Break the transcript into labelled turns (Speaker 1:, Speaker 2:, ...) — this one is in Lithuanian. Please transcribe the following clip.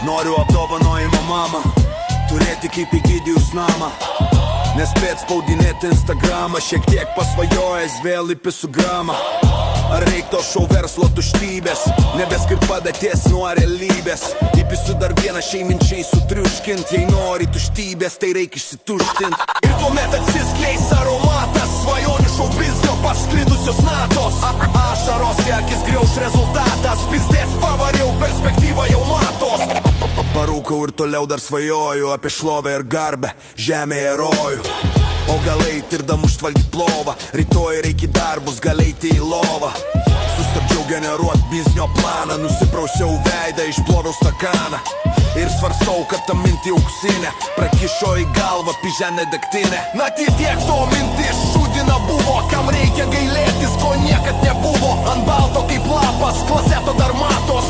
Speaker 1: Noriu apdovanojimo mamą, turėti kaip Egidijus namą. Nespėt spaudinėti Instagramą, šiek tiek pasvajojęs vėl į pisų gramą. Ar reik to šou verslo tuštybės, nebeskirt padėties nuo realybės. Įpisiu dar vieną šeiminčiai sutriuškint, jei nori tuštybės, tai reik išsituštint. Ir tuomet atsiskleis aromatas, svajonių šou biznio pasklidusios natos. Ašaros į akis griauš rezultatas, pizdės pavariau, perspektyva jau matos. Parūkau ir toliau dar svajoju apie šlovę ir garbę, žemėje rojų. O gal eit ir dam užtvaldyt plovą, rytoj reikia darbus, gal eiti į lovą. Sustabdžiau generuot biznio planą, nusiprausiau veidą, išploviau stakaną. Ir svarstau, kad ta mintį auksinė prakišo į galvą piženę degtinę. Na tiek to mintis šūdina buvo, kam reikia gailėtis, ko niekad nebuvo. Ant balto kaip lapas, klaseto dar matos.